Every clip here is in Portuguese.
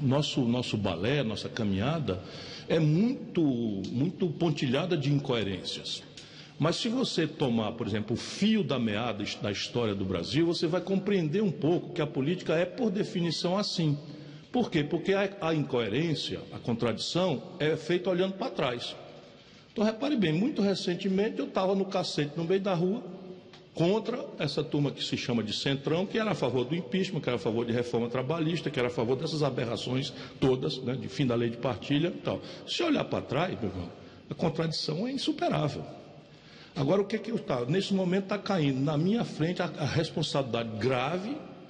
nosso balé, nossa caminhada é muito pontilhada de incoerências. Mas se você tomar, por exemplo, o fio da meada da história do Brasil, você vai compreender um pouco que a política é, por definição, assim. Por quê? Porque a incoerência, a contradição, é feita olhando para trás. Então, repare bem, muito recentemente eu estava no cacete no meio da rua, contra essa turma que se chama de Centrão, que era a favor do impeachment, que era a favor de reforma trabalhista, que era a favor dessas aberrações todas, né, de fim da lei de partilha e tal. Se olhar para trás, meu irmão, a contradição é insuperável. Agora, o que eu estava? Nesse momento está caindo na minha frente a responsabilidade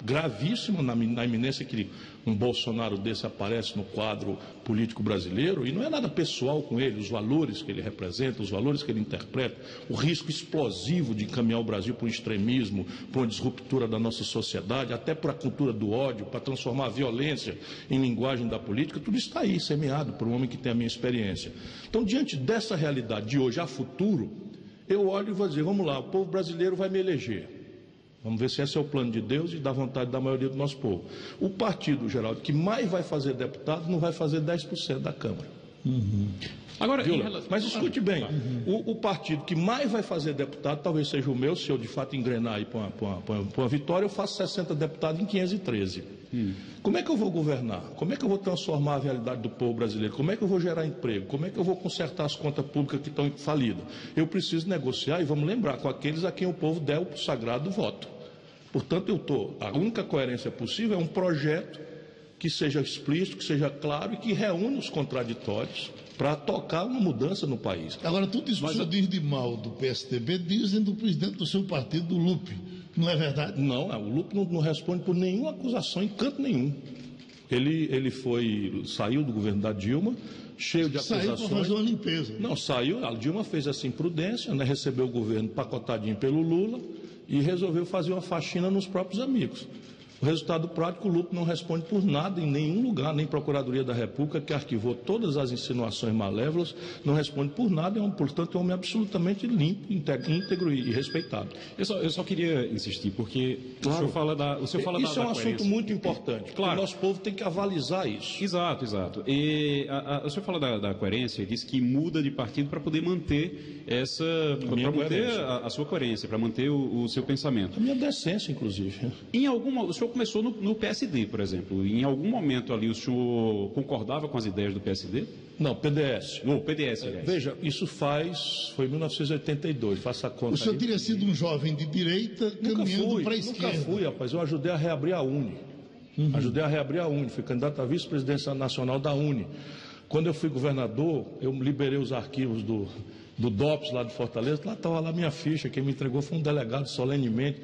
gravíssima na iminência que um Bolsonaro desse aparece no quadro político brasileiro, e não é nada pessoal com ele, os valores que ele representa, os valores que ele interpreta, o risco explosivo de encaminhar o Brasil para um extremismo, para uma disruptura da nossa sociedade, até para a cultura do ódio, para transformar a violência em linguagem da política, tudo está aí, semeado por um homem que tem a minha experiência. Então, diante dessa realidade de hoje a futuro, eu olho e vou dizer, vamos lá, o povo brasileiro vai me eleger. Vamos ver se esse é o plano de Deus e da vontade da maioria do nosso povo. O partido, Geraldo, que mais vai fazer deputado, não vai fazer 10% da Câmara. Agora, mas escute bem, o partido que mais vai fazer deputado, talvez seja o meu, se eu de fato engrenar aí para uma vitória, eu faço 60 deputados em 513. Como é que eu vou governar? Como é que eu vou transformar a realidade do povo brasileiro? Como é que eu vou gerar emprego? Como é que eu vou consertar as contas públicas que estão falidas? Eu preciso negociar, e vamos lembrar, com aqueles a quem o povo der o sagrado voto. Portanto, a única coerência possível é um projeto que seja explícito, que seja claro e que reúna os contraditórios para tocar uma mudança no país. Agora, tudo isso que o senhor diz de mal do PSDB, dizem do presidente do seu partido, do Lupe. Não é verdade? Não, o Lupe não responde por nenhuma acusação em canto nenhum. Ele saiu do governo da Dilma, cheio de acusações. Saiu para fazer uma limpeza. Não, saiu, a Dilma fez essa imprudência, né, recebeu o governo pacotadinho pelo Lula e resolveu fazer uma faxina nos próprios amigos. O resultado prático, o Lupe não responde por nada em nenhum lugar, nem Procuradoria da República, que arquivou todas as insinuações malévolas, não responde por nada, portanto, é um homem absolutamente limpo, íntegro e respeitado. Eu só queria insistir, porque claro, o senhor fala da isso é um assunto muito importante, claro. O nosso povo tem que avalizar isso. Exato. E o senhor fala da coerência e diz que muda de partido para poder manter a sua coerência, para manter o seu pensamento. A minha decência, inclusive. O senhor começou no PSD, por exemplo. Em algum momento ali o senhor concordava com as ideias do PSD? Não, PDS. Não, PDS, aliás. Veja, isso foi 1982, faça a conta. O senhor aí. Teria sido um jovem de direita caminhando para a esquerda. Nunca fui, rapaz. Eu ajudei a reabrir a UNE. Fui candidato à vice-presidência nacional da UNE. Quando eu fui governador, eu liberei os arquivos do DOPS lá de Fortaleza, lá estava lá minha ficha, quem me entregou foi um delegado solenemente.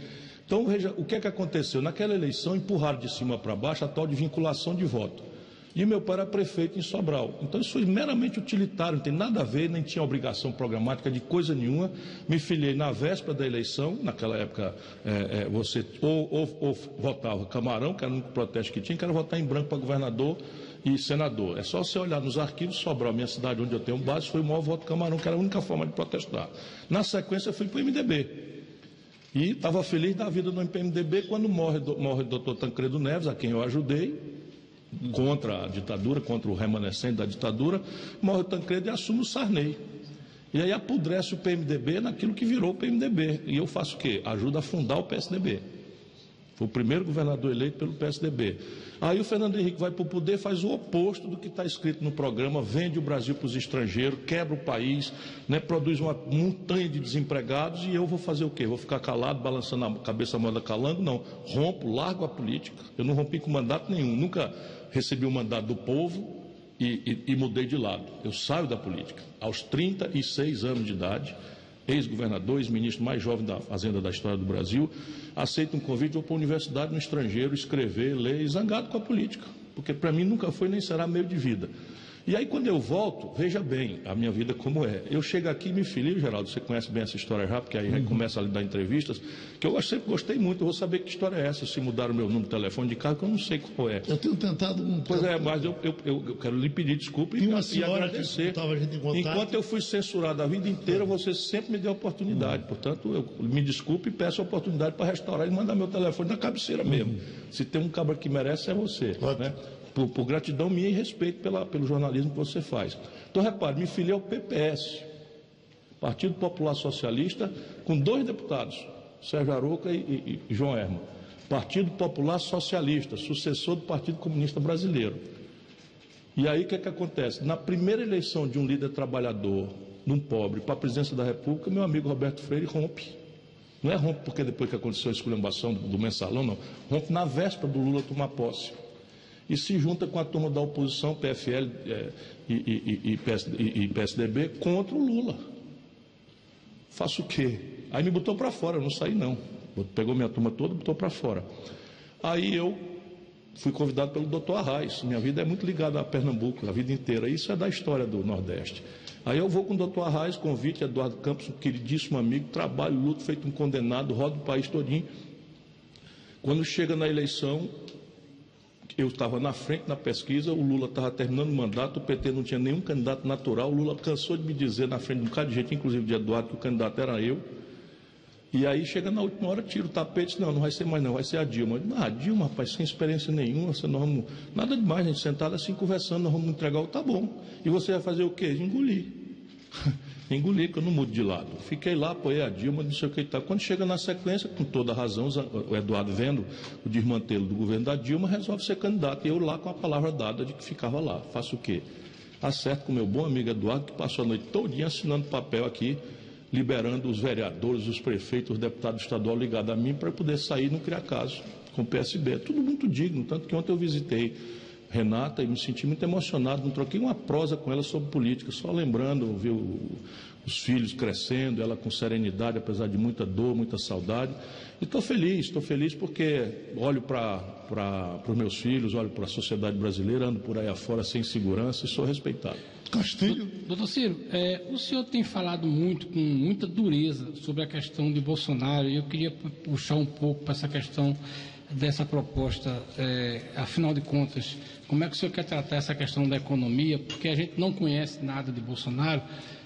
Então, veja, o que é que aconteceu? Naquela eleição, empurraram de cima para baixo a tal de vinculação de voto. E meu pai era prefeito em Sobral. Então, isso foi meramente utilitário, não tem nada a ver, nem tinha obrigação programática de coisa nenhuma. Me filiei na véspera da eleição, naquela época você ou votava Camarão, que era o único protesto que tinha, que era votar em branco para governador e senador. É só você olhar nos arquivos, Sobral, minha cidade onde eu tenho base, foi o maior voto Camarão, que era a única forma de protestar. Na sequência, eu fui para o MDB. E estava feliz da vida no PMDB quando morre o doutor Tancredo Neves, a quem eu ajudei, contra a ditadura, contra o remanescente da ditadura, morre o Tancredo e assume o Sarney. E aí apodrece o PMDB naquilo que virou o PMDB. E eu faço o quê? Ajudo a fundar o PSDB. Foi o primeiro governador eleito pelo PSDB. Aí o Fernando Henrique vai para o poder, faz o oposto do que está escrito no programa, vende o Brasil para os estrangeiros, quebra o país, né, produz uma montanha de desempregados, e eu vou fazer o quê? Vou ficar calado, balançando a cabeça a moeda calango? Não. Rompo, largo a política. Eu não rompi com mandato nenhum. Nunca recebi o mandato do povo e mudei de lado. Eu saio da política. Aos 36 anos de idade, ex-governador, ex-ministro mais jovem da Fazenda da história do Brasil, aceita um convite, vou para a universidade no estrangeiro, escrever, ler, zangado com a política, porque para mim nunca foi nem será meio de vida. E aí quando eu volto, veja bem a minha vida como é. Eu chego aqui e me filio, Geraldo, você conhece bem essa história já, porque aí começa a lhe dar entrevistas, que eu sempre gostei muito, eu vou saber que história é essa, se mudaram o meu número de telefone de casa, que eu não sei qual é. Eu tenho tentado... Pois é, mas eu quero lhe pedir desculpa e agradecer. Enquanto eu fui censurado a vida inteira, você sempre me deu a oportunidade. Portanto, eu me desculpe e peço a oportunidade para restaurar e mandar meu telefone na cabeceira mesmo. Se tem um cabra que merece, é você. Né? por gratidão minha e respeito pelo jornalismo que você faz. Então, repare, me filiei ao PPS, Partido Popular Socialista, com 2 deputados, Sérgio Arouca e João Herman. Partido Popular Socialista, sucessor do Partido Comunista Brasileiro. E aí o que acontece? Na primeira eleição de um líder trabalhador, de um pobre, para a presidência da República, meu amigo Roberto Freire rompe. Não é rompe porque depois que aconteceu a esculhambação do mensalão, não. Rompe na véspera do Lula tomar posse. E se junta com a turma da oposição, PFL e PSDB, contra o Lula. Faço o quê? Aí me botou para fora, eu não saí não. Pegou minha turma toda e botou para fora. Aí eu fui convidado pelo doutor Arraes. Minha vida é muito ligada a Pernambuco, a vida inteira. Isso é da história do Nordeste. Aí eu vou com o doutor Arraes, convite Eduardo Campos, um queridíssimo amigo, trabalho, luto, feito um condenado, rodo o país todinho. Quando chega na eleição, eu estava na frente na pesquisa, o Lula estava terminando o mandato, o PT não tinha nenhum candidato natural, o Lula cansou de me dizer na frente de um bocado de gente, inclusive de Eduardo, que o candidato era eu. E aí chega na última hora, tira o tapete, não vai ser mais não, vai ser a Dilma. A Dilma, rapaz, sem experiência nenhuma, nós vamos, nada demais, a gente sentado assim conversando, nós vamos entregar o tá bom. E você vai fazer o quê? Engolir. Engolir, que eu não mudo de lado. Fiquei lá, apoiei a Dilma, não sei o que e tal. Quando chega na sequência, com toda a razão, o Eduardo vendo o desmantelo do governo da Dilma, resolve ser candidato. E eu lá com a palavra dada de que ficava lá. Faço o quê? Acerto com meu bom amigo Eduardo, que passou a noite todinha assinando papel aqui, liberando os vereadores, os prefeitos, os deputados estaduais ligados a mim para poder sair e não criar caso com o PSB. É tudo muito digno, tanto que ontem eu visitei Renata e me senti muito emocionado, não troquei uma prosa com ela sobre política, só lembrando, ver os filhos crescendo, ela com serenidade, apesar de muita dor, muita saudade. E estou feliz porque olho para os meus filhos, olho para a sociedade brasileira, ando por aí afora sem segurança e sou respeitado. Castilho. Doutor Ciro, o senhor tem falado muito, com muita dureza, sobre a questão de Bolsonaro, e eu queria puxar um pouco para essa questão dessa proposta, afinal de contas, como é que o senhor quer tratar essa questão da economia, porque a gente não conhece nada de Bolsonaro,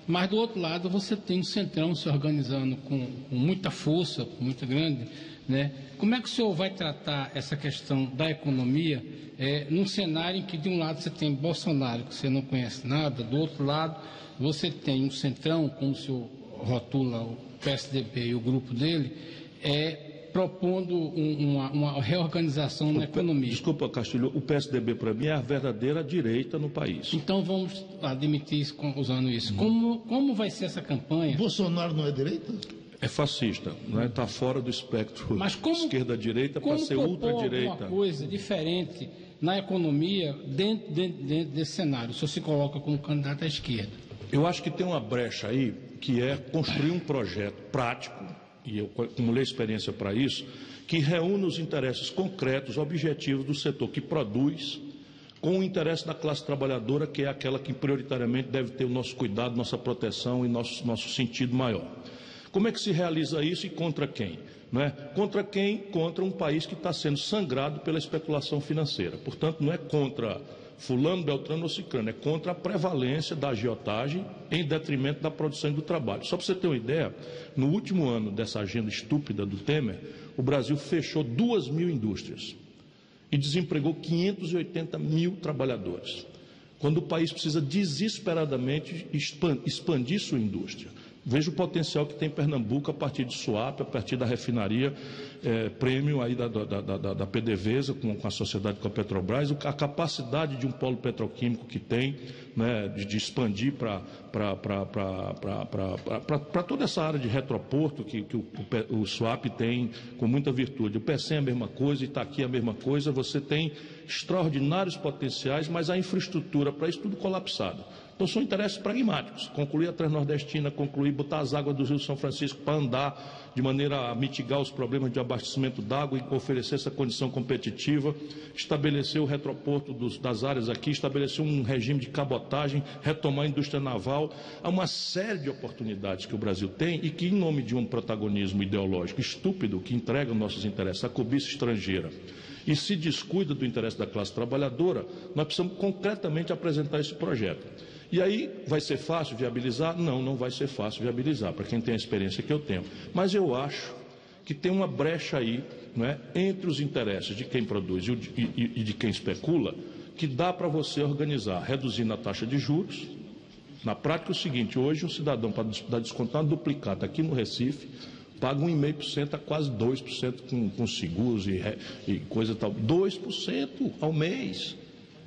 mas do outro lado você tem um centrão se organizando com muita força, muito grande, né? Como é que o senhor vai tratar essa questão da economia num cenário em que de um lado você tem Bolsonaro, que você não conhece nada, do outro lado você tem um centrão, como o senhor rotula o PSDB e o grupo dele, propondo uma reorganização na economia. Desculpa, Castilho, o PSDB para mim é a verdadeira direita no país. Então vamos admitir isso, usando isso. Como vai ser essa campanha? Bolsonaro não é direita? É fascista, não é? Está fora do espectro esquerda-direita para ser Como ultradireita. alguma coisa diferente na economia dentro desse cenário? O senhor se coloca como candidato à esquerda. Eu acho que tem uma brecha aí, que é construir um projeto prático, e eu acumulei experiência para isso, que reúne os interesses concretos, objetivos do setor que produz, com o interesse da classe trabalhadora, que é aquela que prioritariamente deve ter o nosso cuidado, nossa proteção e nosso sentido maior. Como é que se realiza isso e contra quem? Não é? Contra quem? Contra um país que está sendo sangrado pela especulação financeira. Portanto, não é contra fulano, beltrano ou ciclano, é contra a prevalência da agiotagem em detrimento da produção e do trabalho. Só para você ter uma ideia, no último ano dessa agenda estúpida do Temer, o Brasil fechou 2.000 indústrias e desempregou 580 mil trabalhadores, quando o país precisa desesperadamente expandir sua indústria. Veja o potencial que tem Pernambuco a partir de Suape, a partir da refinaria Premium aí da PDVSA com a sociedade com a Petrobras, a capacidade de um polo petroquímico que tem, né, de expandir para toda essa área de retroporto que o Suape tem com muita virtude. O PECEM é a mesma coisa, Itaqui é a mesma coisa, você tem extraordinários potenciais, mas a infraestrutura para isso tudo colapsado. Então são interesses pragmáticos, concluir a Transnordestina, botar as águas do Rio São Francisco para andar de maneira a mitigar os problemas de abastecimento d'água e oferecer essa condição competitiva, estabelecer o retroporto das áreas aqui, estabelecer um regime de cabotagem, retomar a indústria naval. Há uma série de oportunidades que o Brasil tem e que, em nome de um protagonismo ideológico estúpido que entrega nossos interesses à cobiça estrangeira e se descuida do interesse da classe trabalhadora, nós precisamos concretamente apresentar esse projeto. E aí, vai ser fácil viabilizar? Não, não vai ser fácil viabilizar, para quem tem a experiência que eu tenho. Mas eu acho que tem uma brecha aí, não é, entre os interesses de quem produz e de quem especula, que dá para você organizar, reduzindo a taxa de juros. Na prática é o seguinte, hoje um cidadão para dar descontado duplicado aqui no Recife, paga 1,5% a quase 2% com seguros e coisa tal. 2% ao mês.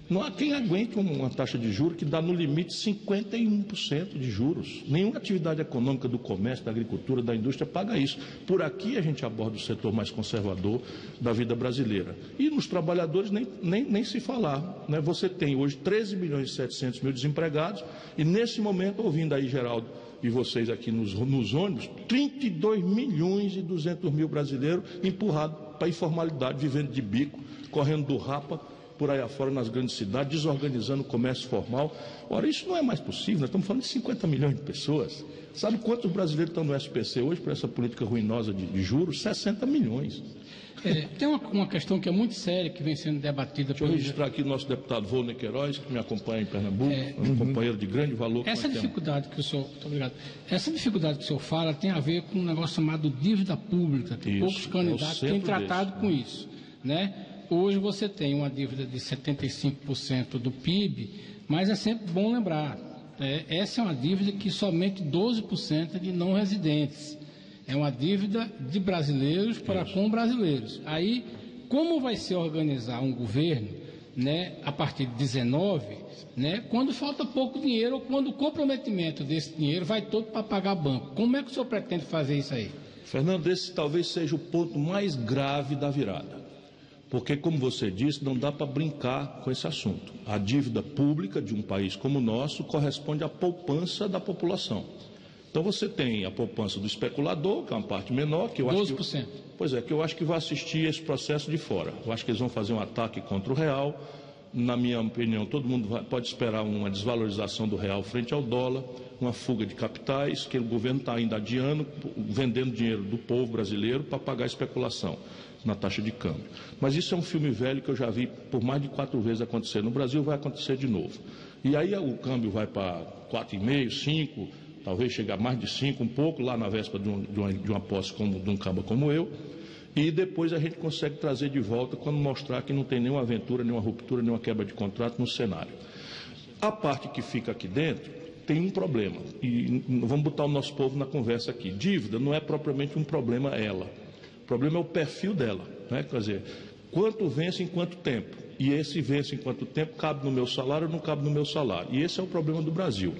Não há quem aguente uma taxa de juros que dá no limite 51% de juros. Nenhuma atividade econômica do comércio, da agricultura, da indústria paga isso. Por aqui a gente aborda o setor mais conservador da vida brasileira. E nos trabalhadores nem se falar, né? Você tem hoje 13 milhões e 700 mil desempregados e nesse momento, ouvindo aí Geraldo e vocês aqui nos ônibus, 32 milhões e 200 mil brasileiros empurrados para a informalidade, vivendo de bico, correndo do rapa, por aí afora nas grandes cidades, desorganizando o comércio formal. Ora, isso não é mais possível, nós estamos falando de 50 milhões de pessoas. Sabe quantos brasileiros estão no SPC hoje por essa política ruinosa de juros? 60 milhões. Tem uma questão que é muito séria, que vem sendo debatida... Deixa eu registrar aqui o nosso deputado Volney Queiroz, que me acompanha em Pernambuco, um companheiro de grande valor. Essa dificuldade que o senhor... Muito obrigado. Essa dificuldade que o senhor fala tem a ver com um negócio chamado dívida pública, que poucos candidatos têm tratado com isso, né? Hoje você tem uma dívida de 75% do PIB, mas é sempre bom lembrar, essa é uma dívida que somente 12% é de não residentes. É uma dívida de brasileiros para com brasileiros. Aí, como vai se organizar um governo, né, a partir de 19, né, quando falta pouco dinheiro ou quando o comprometimento desse dinheiro vai todo para pagar banco? Como é que o senhor pretende fazer isso aí? Fernando, esse talvez seja o ponto mais grave da virada. Porque, como você disse, não dá para brincar com esse assunto. A dívida pública de um país como o nosso corresponde à poupança da população. Então, você tem a poupança do especulador, que é uma parte menor, que eu acho 12%. que eu acho que vai assistir esse processo de fora. Eu acho que eles vão fazer um ataque contra o real. Na minha opinião, todo mundo pode esperar uma desvalorização do real frente ao dólar, uma fuga de capitais, que o governo está ainda adiando, vendendo dinheiro do povo brasileiro para pagar a especulação na taxa de câmbio. Mas isso é um filme velho que eu já vi por mais de 4 vezes acontecer. No Brasil vai acontecer de novo. E aí o câmbio vai para 4,5, 5, talvez chegar a mais de 5, um pouco, lá na véspera de uma posse de um cabo como eu. E depois a gente consegue trazer de volta quando mostrar que não tem nenhuma aventura, nenhuma ruptura, nenhuma quebra de contrato no cenário. A parte que fica aqui dentro tem um problema. E vamos botar o nosso povo na conversa aqui. Dívida não é propriamente um problema ela. O problema é o perfil dela, né? Quer dizer, quanto vence em quanto tempo? E esse vence em quanto tempo cabe no meu salário ou não cabe no meu salário? E esse é o problema do Brasil.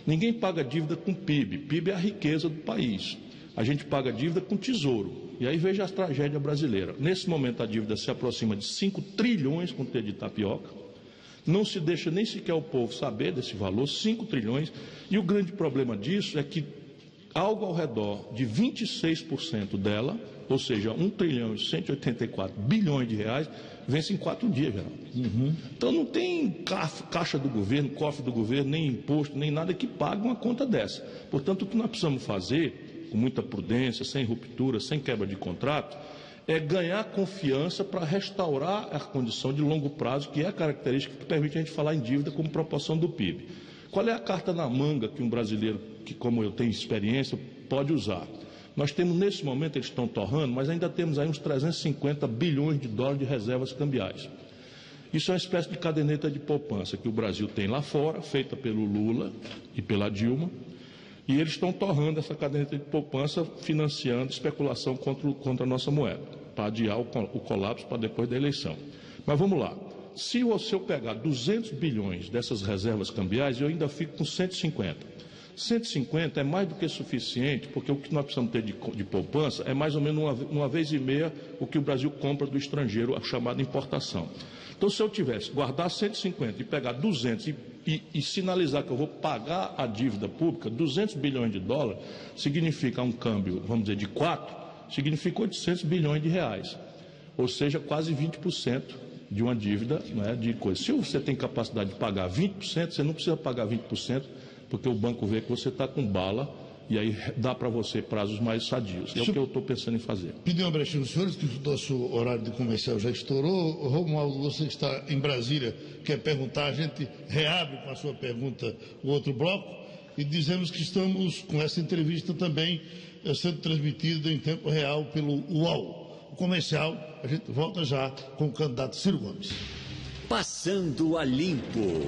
Ninguém paga dívida com PIB. PIB é a riqueza do país. A gente paga dívida com tesouro. E aí veja a tragédia brasileira. Nesse momento a dívida se aproxima de 5 trilhões com T de tapioca. Não se deixa nem sequer o povo saber desse valor, 5 trilhões. E o grande problema disso é que algo ao redor de 26% dela, ou seja, 1 trilhão e 184 bilhões de reais, vence em 4 dias, já. Então não tem caixa do governo, cofre do governo, nem imposto, nem nada que pague uma conta dessa. Portanto, o que nós precisamos fazer, com muita prudência, sem ruptura, sem quebra de contrato, é ganhar confiança para restaurar a condição de longo prazo, que é a característica que permite a gente falar em dívida como proporção do PIB. Qual é a carta na manga que um brasileiro, que como eu tenho experiência, pode usar? Nós temos, nesse momento, eles estão torrando, mas ainda temos aí uns 350 bilhões de dólares de reservas cambiais. Isso é uma espécie de caderneta de poupança que o Brasil tem lá fora, feita pelo Lula e pela Dilma, e eles estão torrando essa caderneta de poupança, financiando especulação contra a nossa moeda, para adiar o colapso para depois da eleição. Mas vamos lá. Se eu pegar 200 bilhões dessas reservas cambiais, eu ainda fico com 150. 150 é mais do que suficiente, porque o que nós precisamos ter de poupança é mais ou menos uma vez e meia o que o Brasil compra do estrangeiro, a chamada importação. Então, se eu tivesse guardar 150 e pegar 200 e sinalizar que eu vou pagar a dívida pública, 200 bilhões de dólares, significa um câmbio, vamos dizer, de 4, significa 800 bilhões de reais. Ou seja, quase 20% de uma dívida, né, de coisa. Se você tem capacidade de pagar 20%, você não precisa pagar 20%, porque o banco vê que você está com bala e aí dá para você prazos mais sadios. É o que eu estou pensando em fazer. Pediu uma brecha dos senhores, que o nosso horário de comercial já estourou. Romualdo, você está em Brasília, quer perguntar, a gente reabre com a sua pergunta o outro bloco e dizemos que estamos com essa entrevista também sendo transmitida em tempo real pelo UOL. O comercial, a gente volta já com o candidato Ciro Gomes. Passando a Limpo.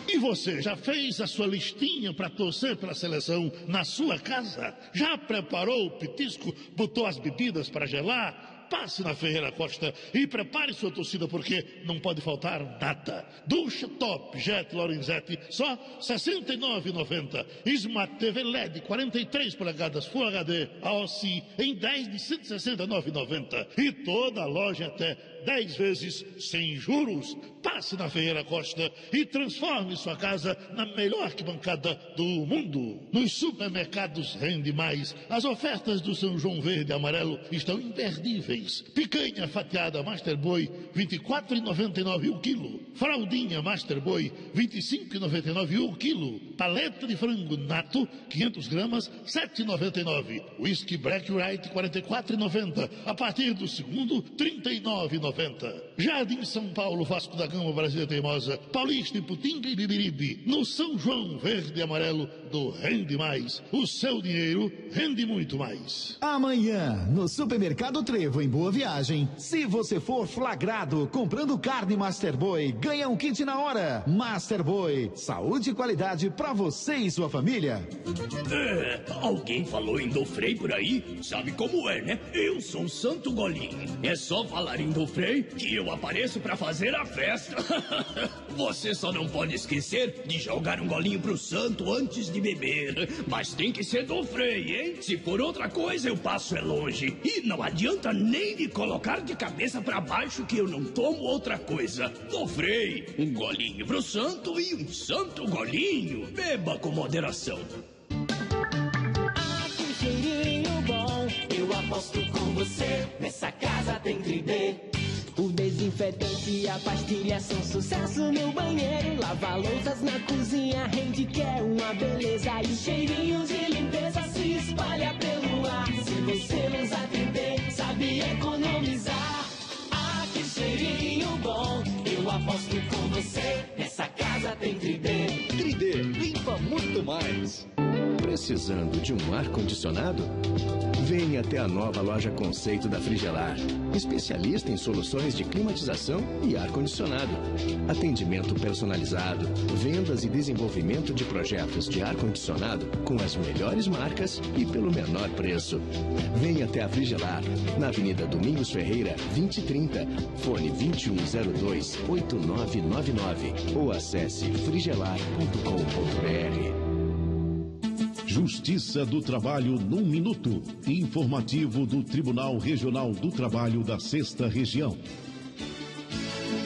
E você já fez a sua listinha para torcer pela seleção na sua casa? Já preparou o petisco? Botou as bebidas para gelar? Passe na Ferreira Costa e prepare sua torcida, porque não pode faltar nada. Ducha Top Jet Lorenzetti, só R$ 69,90. Smart TV LED 43 polegadas Full HD AOC em 10 de R$ 169,90. E toda a loja até 10 vezes sem juros. Passe na Ferreira Costa e transforme sua casa na melhor arquibancada do mundo. Nos supermercados Rende Mais, as ofertas do São João Verde e Amarelo estão imperdíveis. Picanha fatiada Master Boi, R$ 24,99 o quilo. Fraldinha Master Boi, R$ 25,99 o quilo. Paleta de frango nato, 500 gramas, R$ 7,99. Whisky Black White, R$ 44,90. A partir do segundo, R$ 39,90. Jardim São Paulo, Vasco da Gama, Brasília Teimosa, Paulista, Iputinga e Bibiribe. No São João Verde e Amarelo do Rende Mais. O seu dinheiro rende muito mais. Amanhã, no Supermercado Trevo, em Boa Viagem, se você for flagrado comprando carne Master Boi, ganha um kit na hora. Master Boi, saúde e qualidade para você e sua família. Alguém falou em Dofrei por aí? Sabe como é, né? Eu sou o Santo Golinho. É só falar em Dofrei que eu apareço pra fazer a festa. Você só não pode esquecer de jogar um golinho pro santo antes de beber. Mas tem que ser Dofrei, hein? Se for outra coisa, eu passo longe. E não adianta nem me colocar de cabeça pra baixo que eu não tomo outra coisa. Dofrei, um golinho pro santo e um santo golinho. Beba com moderação. Ah, que cheirinho bom, eu aposto com você. Nessa casa tem 3D. O desinfetante e a pastilha são sucesso no banheiro. Lava-louças na cozinha rende que é uma beleza. E o cheirinho de limpeza se espalha pelo ar. Se você usar 3D, sabe economizar. Ah, que cheirinho bom, eu aposto com você. Nessa casa tem 3D. 3D limpa muito mais. Precisando de um ar-condicionado? Venha até a nova loja Conceito da Frigelar. Especialista em soluções de climatização e ar-condicionado. Atendimento personalizado, vendas e desenvolvimento de projetos de ar-condicionado com as melhores marcas e pelo menor preço. Venha até a Frigelar, na Avenida Domingos Ferreira, 2030, fone 2102-8999 ou acesse frigelar.com.br. Justiça do Trabalho num minuto. Informativo do Tribunal Regional do Trabalho da 6ª Região.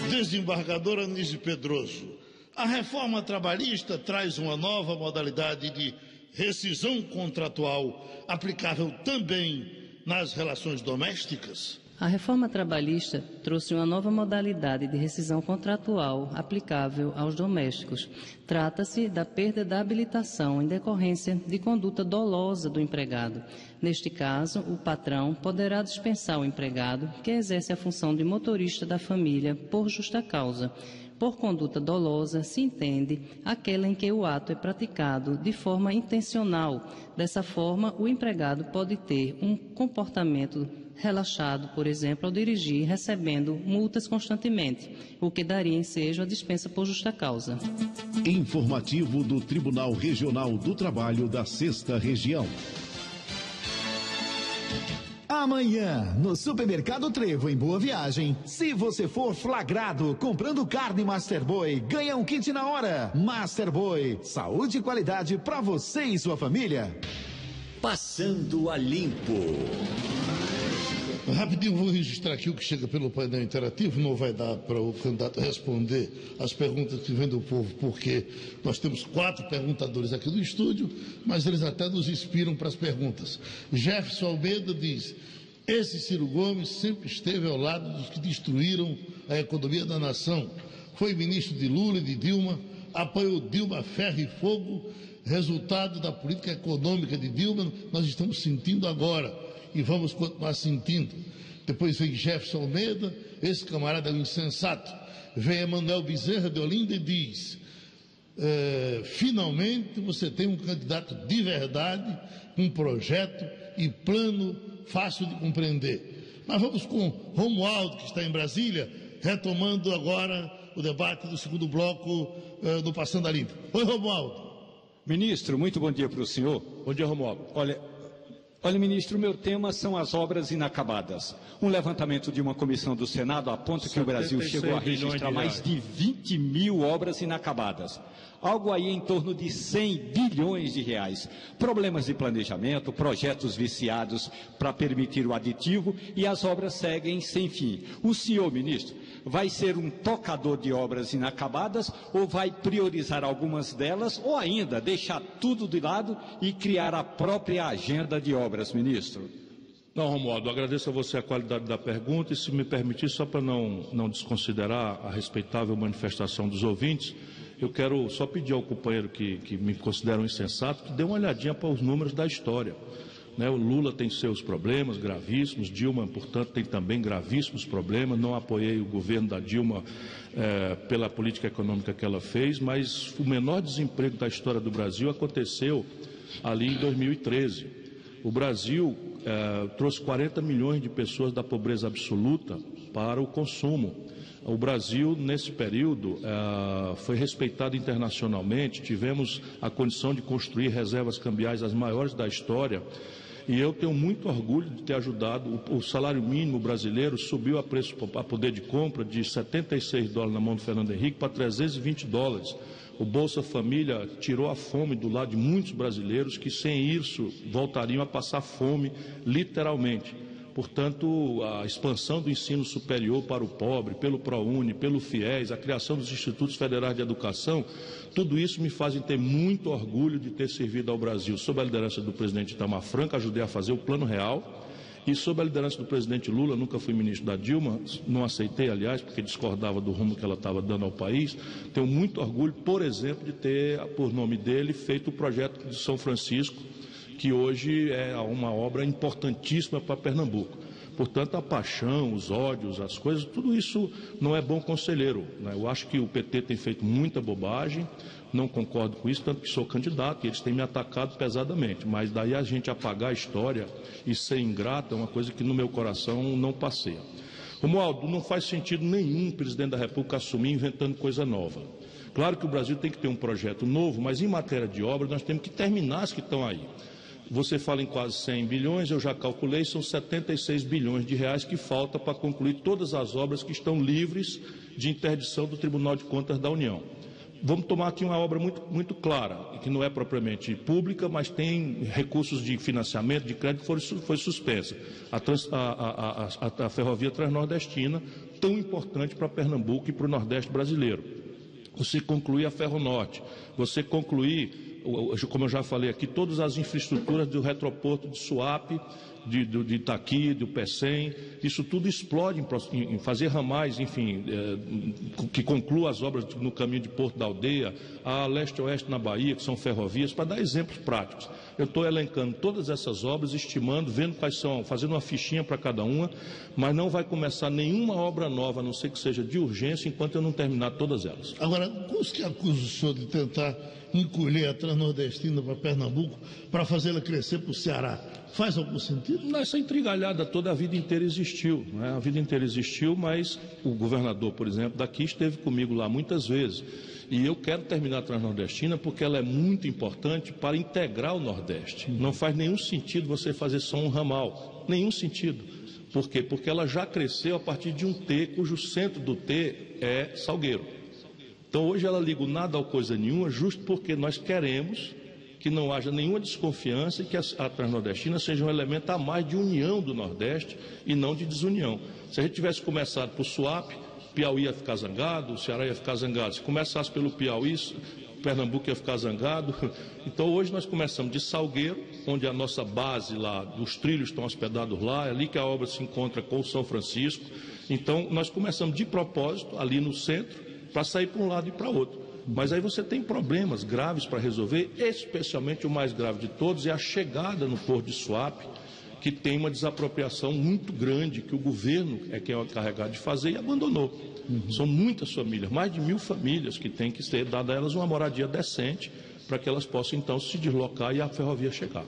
Desembargador Anísio Pedroso, a reforma trabalhista traz uma nova modalidade de rescisão contratual aplicável também nas relações domésticas? A reforma trabalhista trouxe uma nova modalidade de rescisão contratual aplicável aos domésticos. Trata-se da perda da habilitação em decorrência de conduta dolosa do empregado. Neste caso, o patrão poderá dispensar o empregado que exerce a função de motorista da família por justa causa. Por conduta dolosa se entende aquela em que o ato é praticado de forma intencional. Dessa forma, o empregado pode ter um comportamento relaxado, por exemplo, ao dirigir, recebendo multas constantemente, o que daria ensejo à dispensa por justa causa. Informativo do Tribunal Regional do Trabalho da 6ª Região. Amanhã, no Supermercado Trevo, em Boa Viagem, se você for flagrado comprando carne Master Boi, ganha um kit na hora. Master Boi, saúde e qualidade para você e sua família. Passando a Limpo. Rapidinho, vou registrar aqui o que chega pelo painel interativo. Não vai dar para o candidato responder as perguntas que vêm do povo, porque nós temos 4 perguntadores aqui no estúdio, mas eles até nos inspiram para as perguntas. Jefferson Almeida diz: esse Ciro Gomes sempre esteve ao lado dos que destruíram a economia da nação. Foi ministro de Lula e de Dilma, apoiou Dilma ferro e fogo. Resultado da política econômica de Dilma nós estamos sentindo agora. E vamos continuar sentindo. Depois vem Jefferson Almeida, esse camarada é um insensato. Vem Emanuel Bezerra de Olinda e diz: finalmente você tem um candidato de verdade, um projeto e plano fácil de compreender. Mas vamos com Romualdo, que está em Brasília. retomando agora o debate do segundo bloco do Passando a Limpo. Oi, Romualdo. Ministro, muito bom dia para o senhor. Bom dia, Romualdo. Olha, ministro, o meu tema são as obras inacabadas. Um levantamento de uma comissão do Senado aponta que o Brasil chegou a registrar mais de 20 mil obras inacabadas. Algo aí em torno de 100 bilhões de reais. Problemas de planejamento, projetos viciados para permitir o aditivo e as obras seguem sem fim. O senhor, ministro, vai ser um tocador de obras inacabadas ou vai priorizar algumas delas ou ainda deixar tudo de lado e criar a própria agenda de obras, ministro? Não, Romualdo, agradeço a você a qualidade da pergunta e, se me permitir, só para não desconsiderar a respeitável manifestação dos ouvintes, eu quero só pedir ao companheiro que me considera um insensato que dê uma olhadinha para os números da história. O Lula tem seus problemas gravíssimos, Dilma, portanto, tem também gravíssimos problemas. Não apoiei o governo da Dilma pela política econômica que ela fez, mas o menor desemprego da história do Brasil aconteceu ali em 2013. O Brasil trouxe 40 milhões de pessoas da pobreza absoluta para o consumo. O Brasil, nesse período, foi respeitado internacionalmente, tivemos a condição de construir reservas cambiais as maiores da história, e eu tenho muito orgulho de ter ajudado. O salário mínimo brasileiro subiu a poder de compra de $76 na mão do Fernando Henrique para $320. O Bolsa Família tirou a fome do lado de muitos brasileiros que, sem isso, voltariam a passar fome, literalmente. Portanto, a expansão do ensino superior para o pobre, pelo ProUni, pelo FIES, a criação dos Institutos Federais de Educação, tudo isso me faz ter muito orgulho de ter servido ao Brasil. Sob a liderança do presidente Itamar Franco, ajudei a fazer o Plano Real. E sob a liderança do presidente Lula, nunca fui ministro da Dilma, não aceitei, aliás, porque discordava do rumo que ela estava dando ao país. Tenho muito orgulho, por exemplo, de ter, por nome dele, feito o projeto de São Francisco, que hoje é uma obra importantíssima para Pernambuco. Portanto, a paixão, os ódios, as coisas, tudo isso não é bom conselheiro, Eu acho que o PT tem feito muita bobagem, não concordo com isso, tanto que sou candidato e eles têm me atacado pesadamente. Mas daí a gente apagar a história e ser ingrato é uma coisa que no meu coração não passeia. Romualdo, não faz sentido nenhum o presidente da República assumir inventando coisa nova. Claro que o Brasil tem que ter um projeto novo, mas em matéria de obras nós temos que terminar as que estão aí. Você fala em quase 100 bilhões, eu já calculei, são 76 bilhões de reais que falta para concluir todas as obras que estão livres de interdição do Tribunal de Contas da União. Vamos tomar aqui uma obra muito clara, que não é propriamente pública, mas tem recursos de financiamento, de crédito, foi suspensa. A ferrovia transnordestina, tão importante para Pernambuco e para o Nordeste brasileiro. Você concluir a Ferronorte, você concluir, como eu já falei aqui, todas as infraestruturas do retroporto de Suape, de Itaqui, do Pecém, isso tudo explode em fazer ramais, enfim, que conclua as obras no caminho de Porto da Aldeia, a leste-oeste na Bahia, que são ferrovias, para dar exemplos práticos. Eu estou elencando todas essas obras, estimando, vendo quais são, fazendo uma fichinha para cada uma, mas não vai começar nenhuma obra nova, a não ser que seja de urgência, enquanto eu não terminar todas elas. Agora, os que acusam o senhor de tentar encolher a transnordestina para Pernambuco para fazê-la crescer para o Ceará, faz algum sentido? Essa intrigalhada toda a vida inteira existiu, A vida inteira existiu, mas o governador, por exemplo, daqui esteve comigo lá muitas vezes. E eu quero terminar a transnordestina porque ela é muito importante para integrar o Nordeste. Não faz nenhum sentido você fazer só um ramal, nenhum sentido. Por quê? Porque ela já cresceu a partir de um T, cujo centro do T é Salgueiro. Então hoje ela liga o nada ao coisa nenhuma, justo porque nós queremos que não haja nenhuma desconfiança e que a transnordestina seja um elemento a mais de união do Nordeste e não de desunião. Se a gente tivesse começado por Suape, Piauí ia ficar zangado, o Ceará ia ficar zangado. Se começasse pelo Piauí, Pernambuco ia ficar zangado. Então hoje nós começamos de Salgueiro, onde a nossa base lá, os trilhos estão hospedados lá, é ali que a obra se encontra com o São Francisco. Então nós começamos de propósito, ali no centro, para sair para um lado e para outro. Mas aí você tem problemas graves para resolver, especialmente o mais grave de todos é a chegada no Porto de Suape, que tem uma desapropriação muito grande, que o governo é quem é encarregado de fazer e abandonou. São muitas famílias, mais de 1.000 famílias que tem que ser dada a elas uma moradia decente para que elas possam então se deslocar e a ferrovia chegar.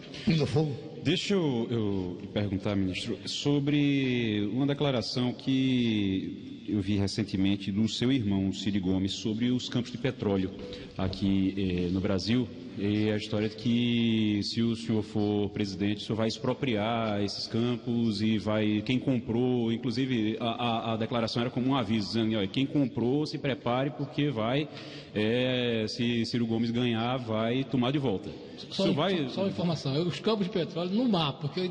Deixa eu perguntar, ministro, sobre uma declaração que eu vi recentemente do seu irmão, Ciro Gomes, sobre os campos de petróleo aqui no Brasil. E a história de que, se o senhor for presidente, o senhor vai expropriar esses campos e vai... Quem comprou, inclusive a declaração era como um aviso, dizendo, olha, quem comprou, se prepare porque vai, se Ciro Gomes ganhar, vai tomar de volta. Só uma informação, os campos de petróleo no mar, porque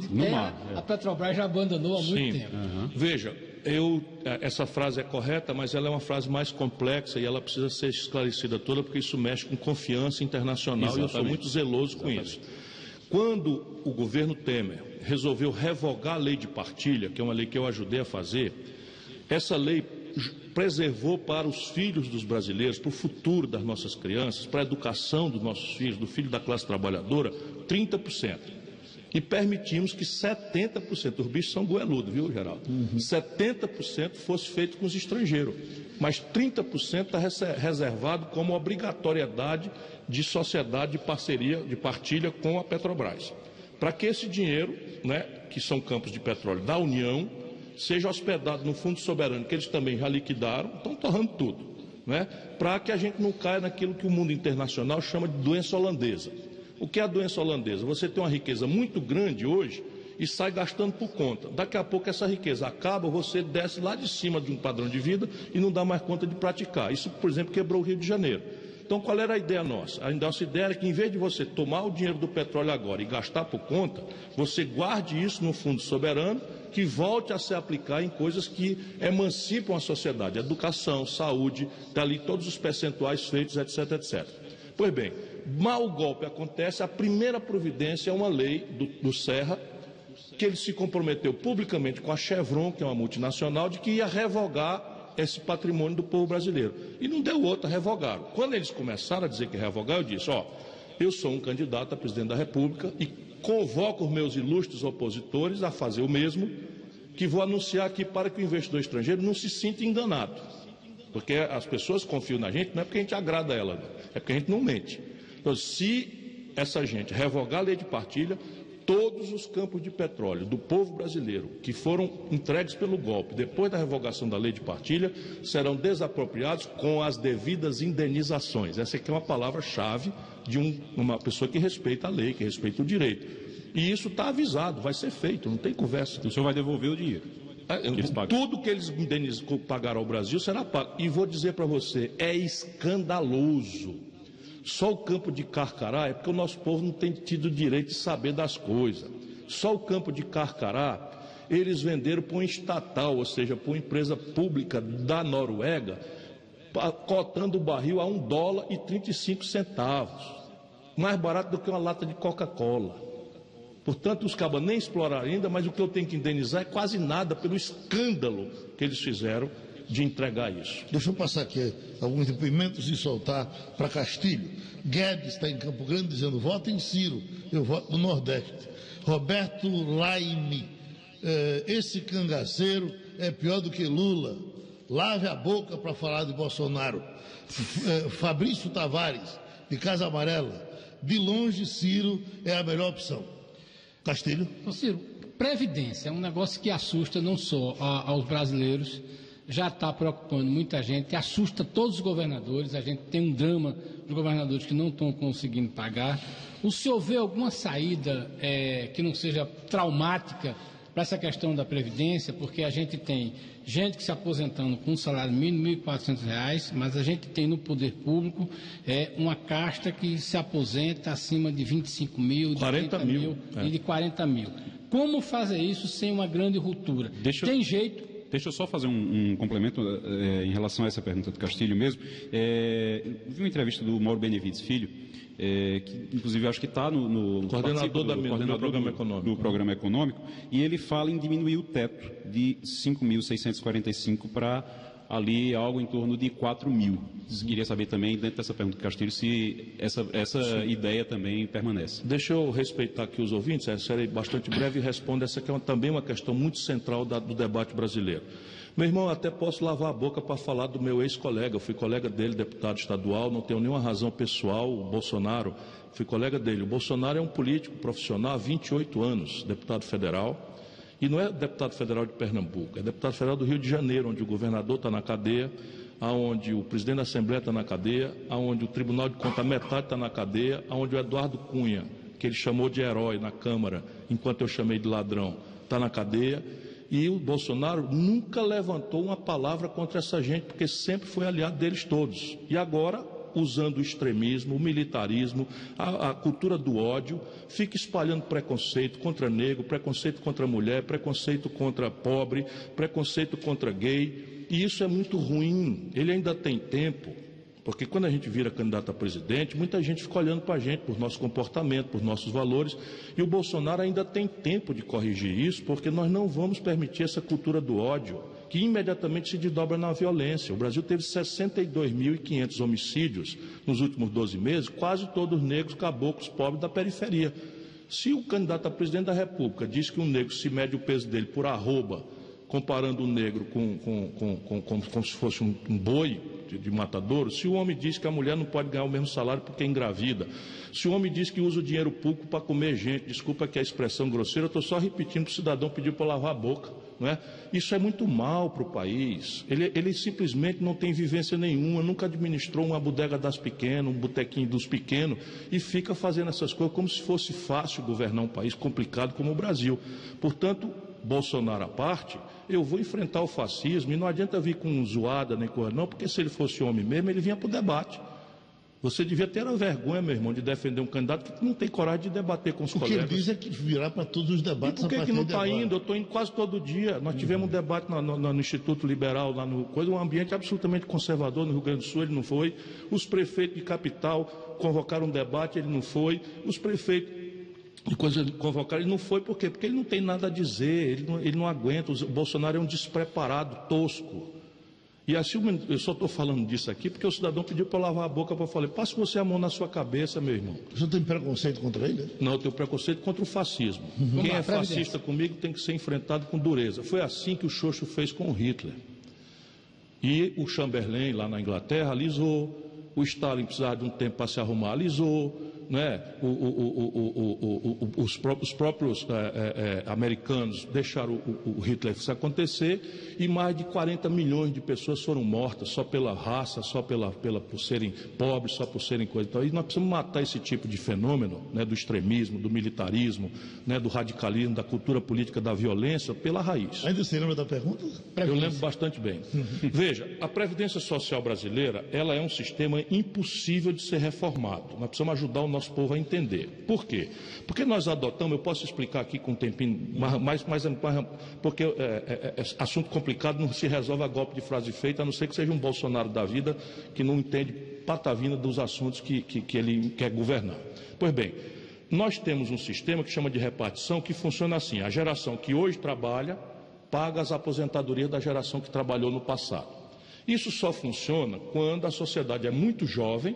a Petrobras já abandonou há muito tempo. Veja, essa frase é correta, mas ela é uma frase mais complexa e ela precisa ser esclarecida toda, porque isso mexe com confiança internacional. Exatamente. E eu sou muito zeloso com isso. Quando o governo Temer resolveu revogar a lei de partilha, que é uma lei que eu ajudei a fazer, essa lei preservou para os filhos dos brasileiros, para o futuro das nossas crianças, para a educação dos nossos filhos, do filho da classe trabalhadora, 30%. E permitimos que 70%, os bichos são goeludos, viu, Geraldo? 70% fosse feito com os estrangeiros, mas 30% está reservado como obrigatoriedade de sociedade de parceria, de partilha com a Petrobras. Para que esse dinheiro, né, que são campos de petróleo da União, seja hospedado no Fundo Soberano, que eles também já liquidaram, estão torrando tudo, né, para que a gente não caia naquilo que o mundo internacional chama de doença holandesa. O que é a doença holandesa? Você tem uma riqueza muito grande hoje e sai gastando por conta. Daqui a pouco essa riqueza acaba, você desce lá de cima de um padrão de vida e não dá mais conta de praticar. Isso, por exemplo, quebrou o Rio de Janeiro. Então, qual era a ideia nossa? A nossa ideia era que, em vez de você tomar o dinheiro do petróleo agora e gastar por conta, você guarde isso no Fundo Soberano, que volte a se aplicar em coisas que emancipam a sociedade. Educação, saúde, está ali todos os percentuais feitos, etc, etc. Pois bem, mal o golpe acontece, a primeira providência é uma lei do Serra, que ele se comprometeu publicamente com a Chevron, que é uma multinacional, de que ia revogar esse patrimônio do povo brasileiro. E não deu outra, revogaram. Quando eles começaram a dizer que revogar, eu disse, eu sou um candidato a presidente da República e convoco os meus ilustres opositores a fazer o mesmo, que vou anunciar aqui para que o investidor estrangeiro não se sinta enganado. Porque as pessoas confiam na gente, não é porque a gente agrada a ela, é porque a gente não mente. Então, se essa gente revogar a lei de partilha, todos os campos de petróleo do povo brasileiro que foram entregues pelo golpe depois da revogação da lei de partilha serão desapropriados com as devidas indenizações. Essa aqui é uma palavra-chave de uma pessoa que respeita a lei, que respeita o direito. E isso está avisado, vai ser feito, não tem conversa. O senhor vai devolver o dinheiro? Tudo que eles pagaram ao Brasil será pago. E vou dizer para você, é escandaloso. Só o campo de Carcará, é porque o nosso povo não tem tido direito de saber das coisas. Só o campo de Carcará, eles venderam para um estatal, ou seja, para uma empresa pública da Noruega, cotando o barril a $1,35. Mais barato do que uma lata de Coca-Cola. Portanto, os cabas nem exploraram ainda, mas o que eu tenho que indenizar é quase nada pelo escândalo que eles fizeram de entregar isso. Deixa eu passar aqui alguns depoimentos e soltar para Castilho. Guedes está em Campo Grande dizendo, voto em Ciro, eu voto no Nordeste. Roberto Laime, esse cangaceiro é pior do que Lula. Lave a boca para falar de Bolsonaro. Fabrício Tavares, de Casa Amarela, de longe Ciro é a melhor opção. Castilho. Ciro, previdência é um negócio que assusta não só aos brasileiros, já está preocupando muita gente, assusta todos os governadores, a gente tem um drama dos governadores que não estão conseguindo pagar. O senhor vê alguma saída que não seja traumática para essa questão da Previdência? Porque a gente tem gente que se aposentando com um salário mínimo de R$ 1.400, mas a gente tem no poder público uma casta que se aposenta acima de 25 mil, de 30 mil e de 40 mil. Como fazer isso sem uma grande ruptura? Tem jeito? Deixa eu só fazer um complemento em relação a essa pergunta do Castilho mesmo. Vi uma entrevista do Mauro Benevides Filho, que inclusive acho que está no coordenador do programa econômico, e ele fala em diminuir o teto de 5.645 para ali algo em torno de 4 mil. Queria saber também, dentro dessa pergunta do Castilho, se essa ideia também permanece. Deixa eu respeitar aqui os ouvintes, serei bastante breve e respondo essa que é também uma questão muito central do debate brasileiro. Meu irmão, até posso lavar a boca para falar do meu ex-colega, eu fui colega dele, deputado estadual, não tenho nenhuma razão pessoal, o Bolsonaro, fui colega dele. O Bolsonaro é um político profissional há 28 anos, deputado federal, E não é deputado federal de Pernambuco, é deputado federal do Rio de Janeiro, onde o governador está na cadeia, onde o presidente da Assembleia está na cadeia, onde o Tribunal de Contas, metade está na cadeia, onde o Eduardo Cunha, que ele chamou de herói na Câmara, enquanto eu chamei de ladrão, está na cadeia. E o Bolsonaro nunca levantou uma palavra contra essa gente, porque sempre foi aliado deles todos. E agora, usando o extremismo, o militarismo, a cultura do ódio, fica espalhando preconceito contra negro, preconceito contra mulher, preconceito contra pobre, preconceito contra gay, e isso é muito ruim. Ele ainda tem tempo, porque quando a gente vira candidato a presidente, muita gente fica olhando para a gente, por nosso comportamento, por nossos valores, e o Bolsonaro ainda tem tempo de corrigir isso, porque nós não vamos permitir essa cultura do ódio, que imediatamente se desdobra na violência. O Brasil teve 62.500 homicídios nos últimos 12 meses, quase todos negros, caboclos, pobres da periferia. Se o candidato a presidente da República diz que um negro se mede o peso dele por arroba, comparando o negro como se fosse um boi de matadouro, se o homem diz que a mulher não pode ganhar o mesmo salário porque é engravida, se o homem diz que usa o dinheiro público para comer gente, desculpa que é a expressão grosseira, eu estou só repetindo para o cidadão pedir para lavar a boca, não é? Isso é muito mal para o país. Ele simplesmente não tem vivência nenhuma, nunca administrou uma bodega das pequenas, um botequinho dos pequenos, e fica fazendo essas coisas como se fosse fácil governar um país complicado como o Brasil. Portanto, Bolsonaro à parte, eu vou enfrentar o fascismo, e não adianta vir com zoada nem coisa não, porque se ele fosse homem mesmo, ele vinha para o debate. Você devia ter a vergonha, meu irmão, de defender um candidato que não tem coragem de debater com os colegas. O que ele diz é que virá para todos os debates. E por que não está indo? Eu estou indo quase todo dia. Nós tivemos um debate no Instituto Liberal, lá no coisa, um ambiente absolutamente conservador no Rio Grande do Sul, ele não foi. Os prefeitos de capital convocaram um debate, ele não foi. Os prefeitos de coisa convocaram, ele não foi. Por quê? Porque ele não tem nada a dizer, ele não aguenta. O Bolsonaro é um despreparado, tosco. E assim, eu só estou falando disso aqui porque o cidadão pediu para eu lavar a boca, para eu falar, passe você a mão na sua cabeça, meu irmão. O senhor tem preconceito contra ele? Não, eu tenho preconceito contra o fascismo. Quem é fascista comigo tem que ser enfrentado com dureza. Foi assim que o Xoxo fez com o Hitler. E o Chamberlain, lá na Inglaterra, alisou. O Stalin precisava de um tempo para se arrumar, alisou. Né? Os próprios americanos deixaram o Hitler isso acontecer, e mais de 40 milhões de pessoas foram mortas só pela raça, só por serem pobres, só por serem coisas. Então, nós precisamos matar esse tipo de fenômeno, né, do extremismo, do militarismo, né, do radicalismo, da cultura política, da violência, pela raiz. Ainda você lembra da pergunta? Eu lembro bastante bem. Veja, a Previdência Social brasileira, ela é um sistema impossível de ser reformado. Nós precisamos ajudar o nosso povo a entender. Por quê? Porque nós adotamos, eu posso explicar aqui com um tempinho, porque assunto complicado não se resolve a golpe de frase feita, a não ser que seja um Bolsonaro da vida que não entende patavina dos assuntos que ele quer governar. Pois bem, nós temos um sistema que chama de repartição, que funciona assim: a geração que hoje trabalha paga as aposentadorias da geração que trabalhou no passado. Isso só funciona quando a sociedade é muito jovem,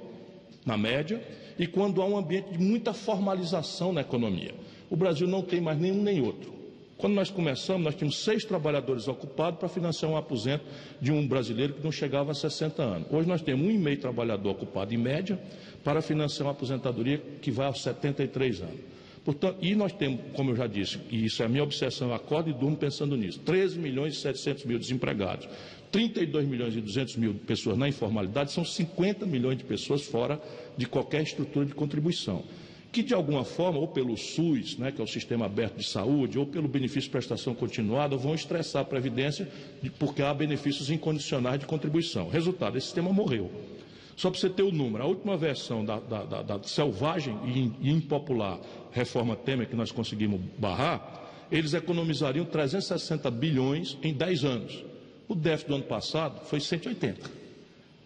na média, e quando há um ambiente de muita formalização na economia. O Brasil não tem mais nenhum nem outro. Quando nós começamos, nós tínhamos 6 trabalhadores ocupados para financiar um aposento de um brasileiro que não chegava a 60 anos. Hoje nós temos 1,5 trabalhador ocupado em média para financiar uma aposentadoria que vai aos 73 anos. Portanto, e nós temos, como eu já disse, e isso é a minha obsessão, eu acordo e durmo pensando nisso, 13 milhões e 700 mil desempregados, 32 milhões e 200 mil pessoas na informalidade, são 50 milhões de pessoas fora de qualquer estrutura de contribuição, que de alguma forma, ou pelo SUS, né, que é o Sistema Aberto de Saúde, ou pelo benefício de prestação continuada, vão estressar a Previdência, porque há benefícios incondicionais de contribuição. Resultado, esse sistema morreu. Só para você ter o número, a última versão da selvagem e impopular reforma Temer, que nós conseguimos barrar, eles economizariam 360 bilhões em 10 anos. O déficit do ano passado foi 180.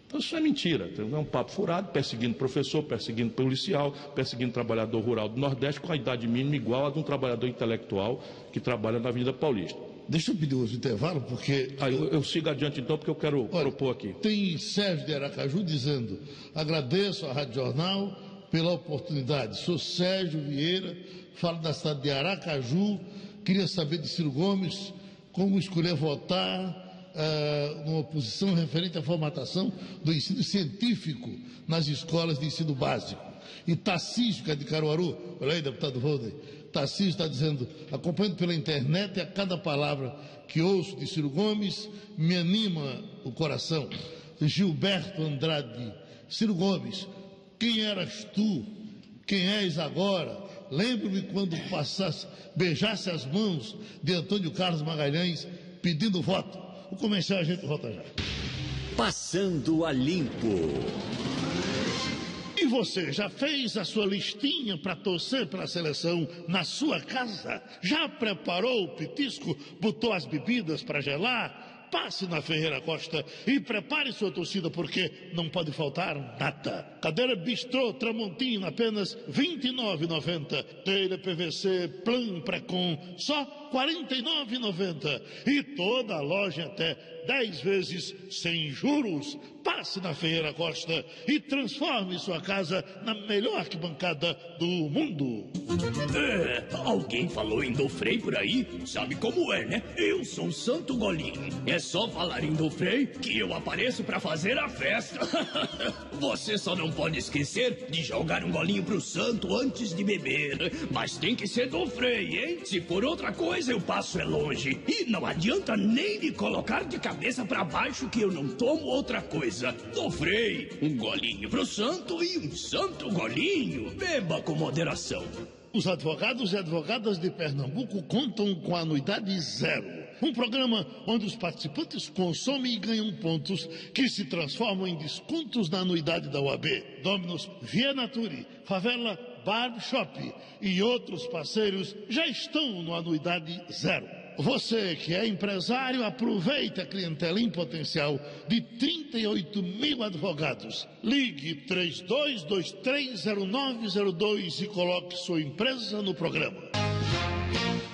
Então isso é mentira, é um papo furado, perseguindo professor, perseguindo policial, perseguindo trabalhador rural do Nordeste com a idade mínima igual a de um trabalhador intelectual que trabalha na Avenida Paulista. Deixa eu pedir um intervalo, porque... eu sigo adiante então, porque eu quero propor aqui. Tem Sérgio de Aracaju dizendo: agradeço à Rádio Jornal pela oportunidade. Sou Sérgio Vieira, falo da cidade de Aracaju, queria saber de Ciro Gomes como escolher votar uma posição referente à formatação do ensino científico nas escolas de ensino básico. E Tarcísio, que é de Caruaru, olha aí, deputado Volney, Tarcísio está dizendo, acompanhando pela internet, a cada palavra que ouço de Ciro Gomes me anima o coração. Gilberto Andrade, Ciro Gomes, quem eras tu? Quem és agora? Lembro-me quando beijasse as mãos de Antônio Carlos Magalhães pedindo voto. O comercial a gente volta já. Passando a Limpo. E você já fez a sua listinha para torcer pela seleção na sua casa? Já preparou o petisco? Botou as bebidas para gelar? Passe na Ferreira Costa e prepare sua torcida, porque não pode faltar nada. Cadeira bistrô Tramontina, apenas R$ 29,90. Telha PVC Plan Precon, só R$ 49,90. E toda a loja até 10 vezes sem juros. Passe na Ferreira Costa e transforme sua casa na melhor arquibancada do mundo. Alguém falou em Dofrei por aí? Sabe como é, né? Eu sou Santo Golinho. É só falar em Dofrei que eu apareço pra fazer a festa. Você só não pode esquecer de jogar um golinho pro santo antes de beber. Mas tem que ser Dofrei, hein? Se for outra coisa, eu passo longe. E não adianta nem me colocar de cabeça pra baixo que eu não tomo outra coisa. Dofrei, um golinho pro santo e um santo golinho. Beba com moderação. Os advogados e advogadas de Pernambuco contam com a anuidade zero. Um programa onde os participantes consomem e ganham pontos que se transformam em descontos na anuidade da OAB. Dominus Via Nature, Favela Barber Shop e outros parceiros já estão no anuidade zero. Você que é empresário, aproveite a clientela em potencial de 38 mil advogados. Ligue 32230902 e coloque sua empresa no programa.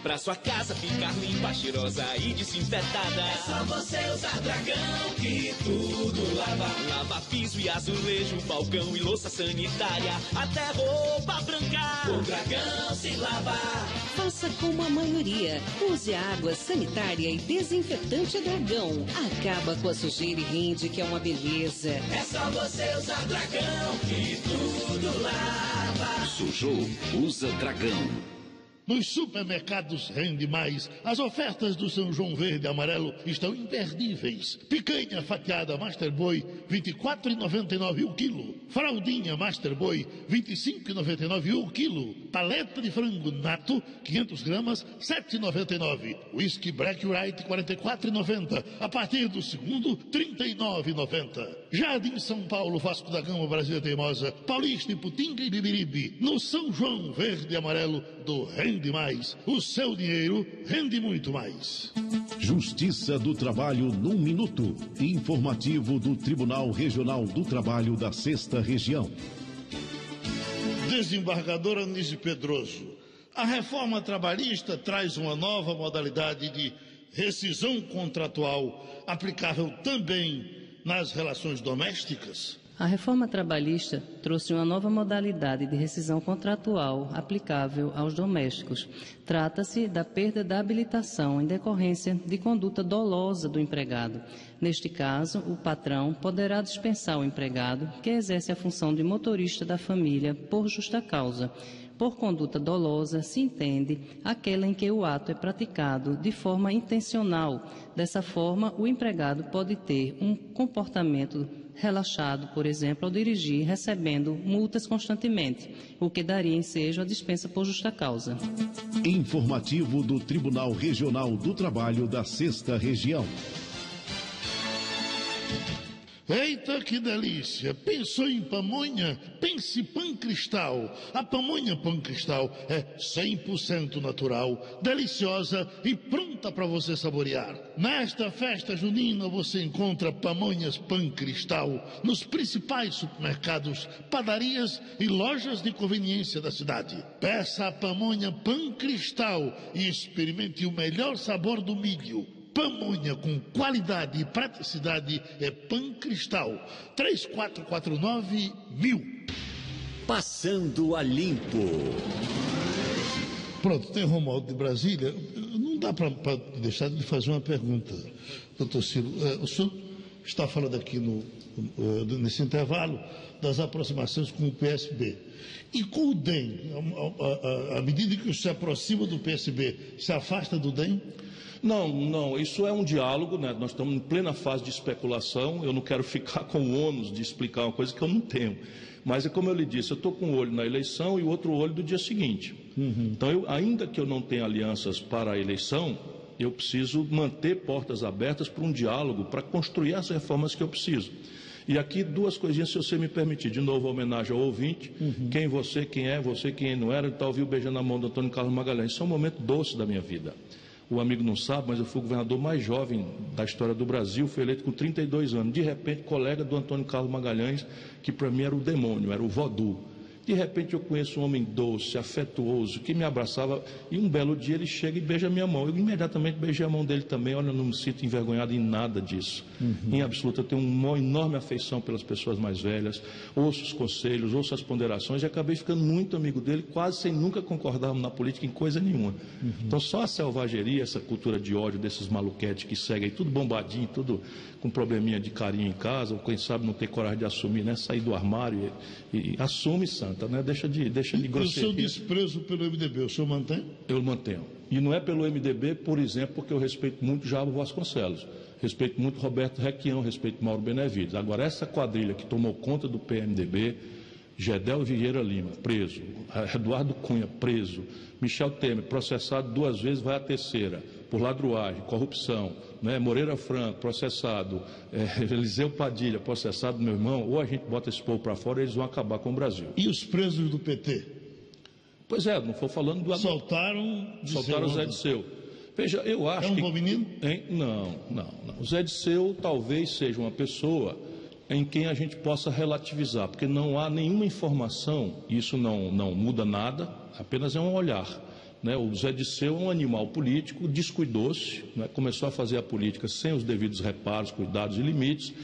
Pra sua casa ficar limpa, cheirosa e desinfetada, é só você usar Dragão que tudo lava. Lava piso e azulejo, balcão e louça sanitária, até roupa branca. Com Dragão se lava. Faça como a maioria. Use água sanitária e desinfetante Dragão. Acaba com a sujeira e rende, que é uma beleza. É só você usar Dragão que tudo lava. Sujou, usa Dragão. Nos supermercados Rende Mais, as ofertas do São João Verde e Amarelo estão imperdíveis. Picanha fatiada Master Boy, R$ 24,99 o quilo. Fraldinha Master Boy, R$ 25,99 o quilo. Paleta de frango nato, 500 gramas, R$ 7,99. Whisky Black White, R$ 44,90. A partir do segundo, R$ 39,90. Jardim São Paulo, Vasco da Gama, Brasília Teimosa, Paulista, Iputinga e Bibiribe. No São João Verde e Amarelo do Rende Mais. O seu dinheiro rende muito mais. Justiça do Trabalho num minuto. Informativo do Tribunal Regional do Trabalho da 6ª Região. Desembargadora Anísio Pedroso, a reforma trabalhista traz uma nova modalidade de rescisão contratual aplicável também nas relações domésticas? A reforma trabalhista trouxe uma nova modalidade de rescisão contratual aplicável aos domésticos. Trata-se da perda da habilitação em decorrência de conduta dolosa do empregado. Neste caso, o patrão poderá dispensar o empregado que exerce a função de motorista da família por justa causa. Por conduta dolosa se entende aquela em que o ato é praticado de forma intencional. Dessa forma, o empregado pode ter um comportamento relaxado, por exemplo, ao dirigir, recebendo multas constantemente, o que daria ensejo à dispensa por justa causa. Informativo do Tribunal Regional do Trabalho da 6ª Região. Eita, que delícia! Pensou em pamonha? Pense Pan Cristal. A pamonha Pan Cristal é 100% natural, deliciosa e pronta para você saborear. Nesta festa junina você encontra pamonhas Pan Cristal nos principais supermercados, padarias e lojas de conveniência da cidade. Peça a pamonha Pan Cristal e experimente o melhor sabor do milho. Pamonha com qualidade e praticidade é Pan Cristal. 3449-1000. Passando a Limpo. Pronto, tem Romualdo de Brasília. Não dá para deixar de fazer uma pergunta, doutor Ciro. O senhor está falando aqui nesse intervalo das aproximações com o PSB. E com o DEM, à medida que se aproxima do PSB, se afasta do DEM? Não, isso é um diálogo, né? Nós estamos em plena fase de especulação, eu não quero ficar com o ônus de explicar uma coisa que eu não tenho. Mas é como eu lhe disse, eu estou com um olho na eleição e o outro olho do dia seguinte. Então, ainda que eu não tenha alianças para a eleição, eu preciso manter portas abertas para um diálogo, para construir as reformas que eu preciso. E aqui duas coisinhas, se você me permitir. De novo, homenagem ao ouvinte. Quem você, quem é, você, quem não era, está ouvindo beijando a mão do Antônio Carlos Magalhães. Isso é um momento doce da minha vida. O amigo não sabe, mas eu fui o governador mais jovem da história do Brasil, fui eleito com 32 anos. De repente, colega do Antônio Carlos Magalhães, que para mim era o demônio, era o voodoo. De repente eu conheço um homem doce, afetuoso, que me abraçava, e um belo dia ele chega e beija a minha mão. Eu imediatamente beijei a mão dele também. Olha, eu não me sinto envergonhado em nada disso. Em absoluto, eu tenho uma enorme afeição pelas pessoas mais velhas, ouço os conselhos, ouço as ponderações, e acabei ficando muito amigo dele, quase sem nunca concordarmos na política em coisa nenhuma. Então só a selvageria, essa cultura de ódio desses maluquetes que seguem aí, tudo bombadinho, tudo com probleminha de carinho em casa, ou quem sabe não ter coragem de assumir, né? Sair do armário e assume, Santa, né? Deixa de grosseria. E o senhor desprezo pelo MDB, o senhor mantém? Eu mantenho. E não é pelo MDB, por exemplo, porque eu respeito muito Jabo Vasconcelos, respeito muito Roberto Requião, respeito Mauro Benevides. Agora, essa quadrilha que tomou conta do PMDB, Gedel Vieira Lima, preso, Eduardo Cunha, preso, Michel Temer, processado 2 vezes, vai à terceira, por ladruagem, corrupção, né? Moreira Franco, processado, Eliseu Padilha, processado, meu irmão, ou a gente bota esse povo para fora, eles vão acabar com o Brasil. E os presos do PT? Pois é, não estou falando do... Soltaram o Zé Disseu. Veja, eu acho que... É um bom menino? Não. O Zé Disseu talvez seja uma pessoa em quem a gente possa relativizar, porque não há nenhuma informação, e isso não muda nada, apenas é um olhar. Né? O Zé Disseu é um animal político, descuidou-se, né? Começou a fazer a política sem os devidos reparos, cuidados e limites,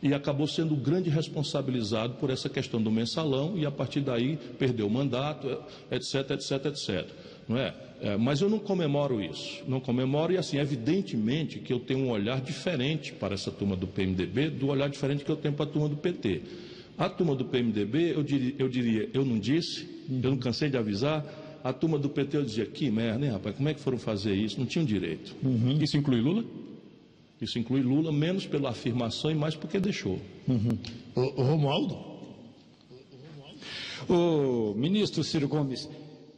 e acabou sendo o grande responsabilizado por essa questão do mensalão, e a partir daí perdeu o mandato, etc. Não é? Mas eu não comemoro isso, não comemoro, e assim, evidentemente que eu tenho um olhar diferente para essa turma do PMDB, do olhar diferente que eu tenho para a turma do PT. A turma do PMDB, eu diria, eu não disse, eu não cansei de avisar. A turma do PT, eu dizia, que merda, hein, rapaz, como é que foram fazer isso? Não tinham direito. Isso inclui Lula? Isso inclui Lula, menos pela afirmação e mais porque deixou. O Romualdo? O ministro Ciro Gomes,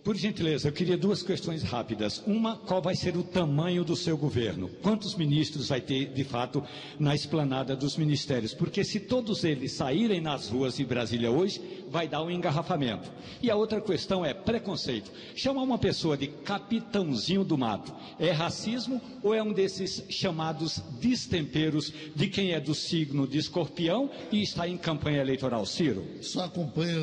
por gentileza, eu queria 2 questões rápidas. Uma, qual vai ser o tamanho do seu governo? Quantos ministros vai ter, de fato, na esplanada dos ministérios? Porque se todos eles saírem nas ruas de Brasília hoje, vai dar um engarrafamento. E a outra questão é preconceito. Chamar uma pessoa de capitãozinho do mato é racismo ou é um desses chamados destemperos de quem é do signo de Escorpião e está em campanha eleitoral? Ciro? Só acompanha,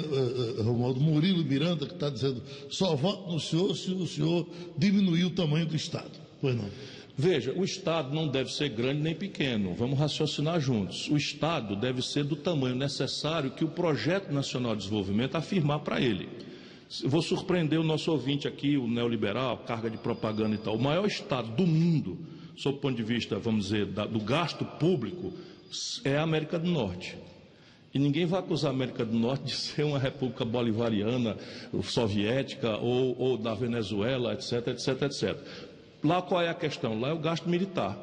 Romualdo, Murilo Miranda, que está dizendo, só voto no senhor se o senhor diminuir o tamanho do Estado. Pois não. Veja, o Estado não deve ser grande nem pequeno, vamos raciocinar juntos. O Estado deve ser do tamanho necessário que o Projeto Nacional de Desenvolvimento afirmar para ele. Vou surpreender o nosso ouvinte aqui, o neoliberal, carga de propaganda e tal. O maior Estado do mundo, sob o ponto de vista, vamos dizer, do gasto público, é a América do Norte. E ninguém vai acusar a América do Norte de ser uma república bolivariana, soviética ou da Venezuela, etc. Lá qual é a questão? Lá é o gasto militar.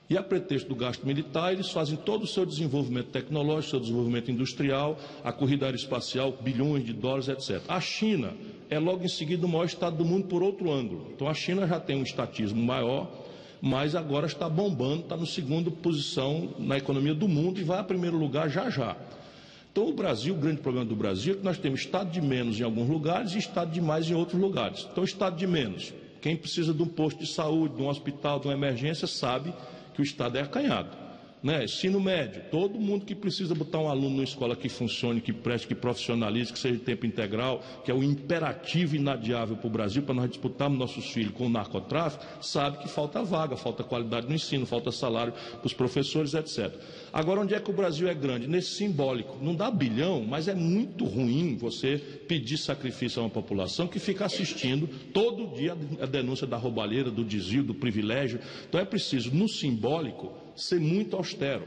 E a pretexto do gasto militar, eles fazem todo o seu desenvolvimento tecnológico, seu desenvolvimento industrial, a corrida aeroespacial, bilhões de dólares, etc. A China é logo em seguida o maior Estado do mundo por outro ângulo. Então a China já tem um estatismo maior, mas agora está bombando, está na 2ª posição na economia do mundo e vai a 1º lugar já. Então o Brasil, o grande problema do Brasil é que nós temos Estado de menos em alguns lugares e Estado de mais em outros lugares. Então Estado de menos, quem precisa de um posto de saúde, de um hospital, de uma emergência, sabe que o Estado é acanhado. né? Ensino médio, todo mundo que precisa botar um aluno numa escola que funcione, que preste, que profissionalize, que seja de tempo integral, que é o imperativo inadiável para o Brasil, para nós disputarmos nossos filhos com o narcotráfico, sabe que falta vaga, falta qualidade no ensino, falta salário para os professores, etc. Agora, onde é que o Brasil é grande? Nesse simbólico. Não dá bilhão, mas é muito ruim você pedir sacrifício a uma população que fica assistindo todo dia a denúncia da roubalheira, do desvio, do privilégio. Então é preciso, no simbólico, ser muito austero.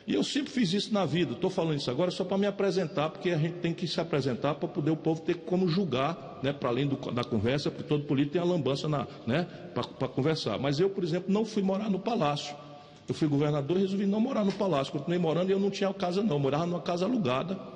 E eu sempre fiz isso na vida. Estou falando isso agora só para me apresentar, porque a gente tem que se apresentar para poder o povo ter como julgar, né, para além da conversa, porque todo político tem a lambança, né, para conversar. Mas eu, por exemplo, não fui morar no palácio. Eu fui governador e resolvi não morar no palácio. Continuei morando e eu não tinha casa não, eu morava numa casa alugada.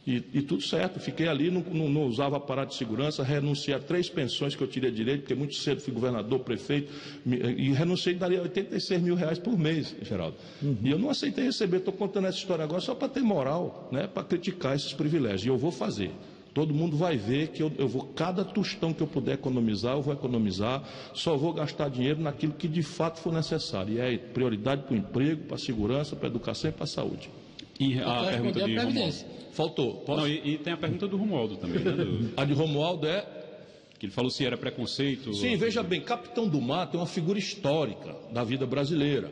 E tudo certo, fiquei ali, não usava aparato de segurança, renunciei a 3 pensões que eu tirei direito, porque muito cedo fui governador, prefeito, e renunciei e daria R$86 mil por mês, Geraldo. E eu não aceitei receber, estou contando essa história agora só para ter moral, né, para criticar esses privilégios, e eu vou fazer. Todo mundo vai ver que eu vou, cada tostão que eu puder economizar, eu vou economizar, só vou gastar dinheiro naquilo que de fato for necessário, e é prioridade para o emprego, para a segurança, para a educação e para a saúde. E a pergunta de Romualdo. Faltou. Posso? Não, e tem a pergunta do Romualdo também, né? A de Romualdo é? Que ele falou se era preconceito. Sim, veja bem, Capitão do Mato é uma figura histórica da vida brasileira.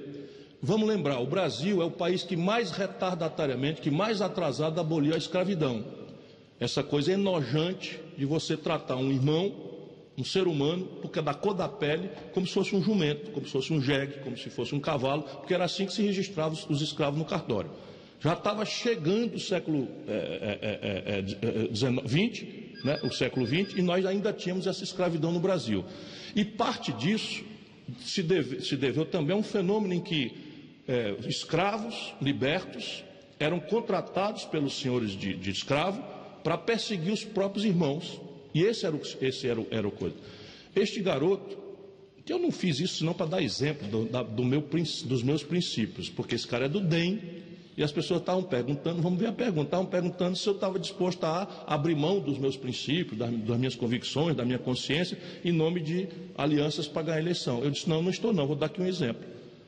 Vamos lembrar, o Brasil é o país que mais retardatoriamente, que mais atrasado aboliu a escravidão. Essa coisa enojante de você tratar um irmão, um ser humano, porque é da cor da pele, como se fosse um jumento, como se fosse um jegue, como se fosse um cavalo, porque era assim que se registravam os escravos no cartório. Já estava chegando o século XX, né, o século XX, e nós ainda tínhamos essa escravidão no Brasil. E parte disso se deveu também a um fenômeno em que escravos libertos eram contratados pelos senhores de escravo para perseguir os próprios irmãos. E esse era o coisa. Este garoto, que eu não fiz isso senão para dar exemplo dos meus princípios, porque esse cara é do DEM, e as pessoas estavam perguntando, vamos ver a pergunta, estavam perguntando se eu estava disposto a abrir mão dos meus princípios, das minhas convicções, da minha consciência, em nome de alianças para ganhar a eleição. Eu disse, não, não estou não, vou dar aqui um exemplo.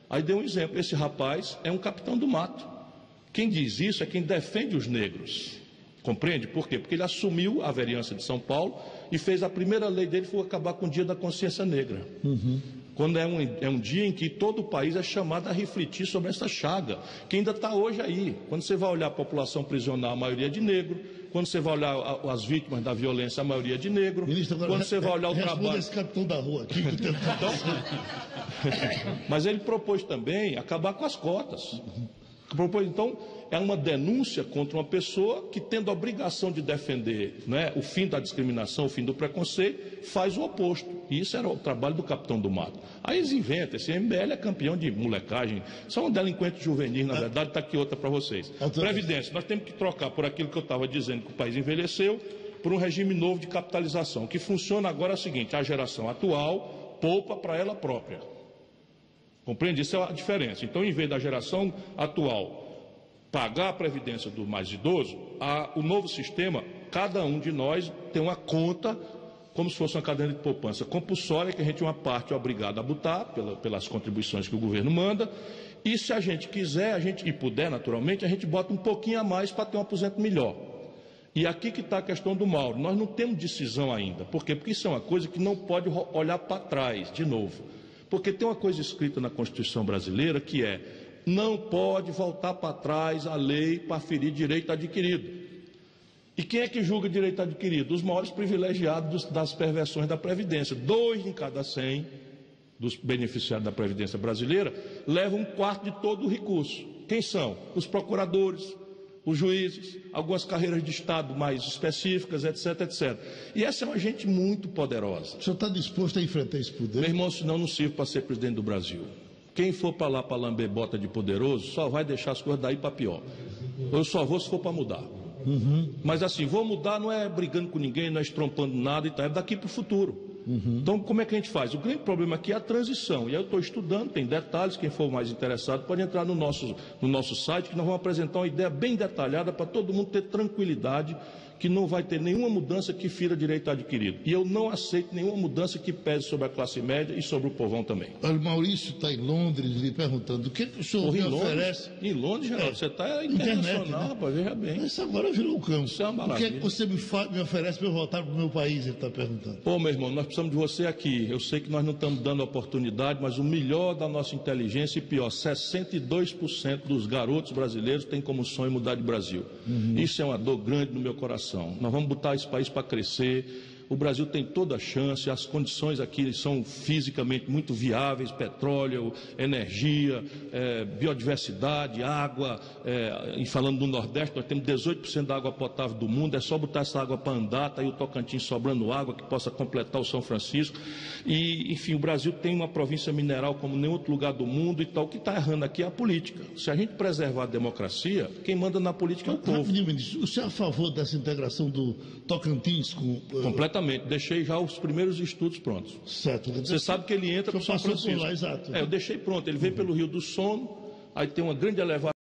Aí dei um exemplo, esse rapaz é um capitão do mato. Quem diz isso é quem defende os negros. Compreende? Por quê? Porque ele assumiu a vereança de São Paulo e fez a primeira lei dele, foi acabar com o Dia da Consciência Negra. Quando é um dia em que todo o país é chamado a refletir sobre essa chaga, que ainda está hoje aí. Quando você vai olhar a população prisional, a maioria é de negro. Quando você vai olhar as vítimas da violência, a maioria é de negro. Ministro, agora, quando você vai olhar o trabalho... esse capitão da rua aqui. Mas ele propôs também acabar com as cotas. Então, é uma denúncia contra uma pessoa que, tendo a obrigação de defender, né, o fim da discriminação, o fim do preconceito, faz o oposto. E isso era o trabalho do Capitão do Mato. Aí eles inventam, esse MBL é campeão de molecagem, são delinquentes juvenis, na verdade, está aqui outra para vocês. Previdência, nós temos que trocar por aquilo que eu estava dizendo, que o país envelheceu, por um regime novo de capitalização. O que funciona agora é o seguinte, a geração atual poupa para ela própria. Compreende? Isso é a diferença. Então, em vez da geração atual pagar a previdência do mais idoso, o novo sistema, cada um de nós tem uma conta, como se fosse uma caderneta de poupança compulsória, que a gente uma parte é obrigado a botar, pelas contribuições que o governo manda, e se a gente quiser, e puder naturalmente, a gente bota um pouquinho a mais para ter um aposento melhor. E aqui que está a questão do Mauro. Nós não temos decisão ainda. Por quê? Porque isso é uma coisa que não pode olhar para trás, de novo. Porque tem uma coisa escrita na Constituição brasileira que é: não pode voltar para trás a lei para ferir direito adquirido. E quem é que julga direito adquirido? Os maiores privilegiados das perversões da Previdência. 2 em cada 100 dos beneficiários da Previdência brasileira levam 1/4 de todo o recurso. Quem são? Os procuradores, os juízes, algumas carreiras de Estado mais específicas, etc, etc. E essa é uma gente muito poderosa. O senhor está disposto a enfrentar esse poder? Meu irmão, senão não sirvo para ser presidente do Brasil. Quem for para lá para lamber bota de poderoso, só vai deixar as coisas daí para pior. Eu só vou se for para mudar. Mas assim, vou mudar não é brigando com ninguém, não é estrompando nada, é daqui para o futuro. Então, como é que a gente faz? O grande problema aqui é a transição. E aí eu estou estudando, tem detalhes, quem for mais interessado pode entrar no nosso site, que nós vamos apresentar uma ideia bem detalhada para todo mundo ter tranquilidade que não vai ter nenhuma mudança que fira direito adquirido. E eu não aceito nenhuma mudança que pese sobre a classe média e sobre o povão também. Olha, o Maurício está em Londres lhe perguntando o que o senhor me oferece. Em Londres, Geraldo, você está internacional, né? Rapaz, veja bem. Isso agora virou um campo. Isso é uma o que é que você me oferece para eu voltar para o meu país, ele está perguntando. Pô, meu irmão, nós precisamos de você aqui. Eu sei que nós não estamos dando oportunidade, mas o melhor da nossa inteligência e pior, 62% dos garotos brasileiros têm como sonho mudar de Brasil. Isso é uma dor grande no meu coração. Nós vamos botar esse país para crescer. O Brasil tem toda a chance, as condições aqui são fisicamente muito viáveis, petróleo, energia, biodiversidade, água, e falando do Nordeste, nós temos 18% da água potável do mundo, é só botar essa água para andar, está aí o Tocantins sobrando água que possa completar o São Francisco, e enfim, o Brasil tem uma província mineral como nenhum outro lugar do mundo e tal. O que está errando aqui é a política. Se a gente preservar a democracia, quem manda na política é o povo. O senhor é a favor dessa integração do Tocantins com... Completamente. Deixei já os primeiros estudos prontos. Certo. Você sabe que ele entra para o São Francisco. Lá, exato. Eu deixei pronto. Ele vem pelo Rio do Sono, aí tem uma grande elevação.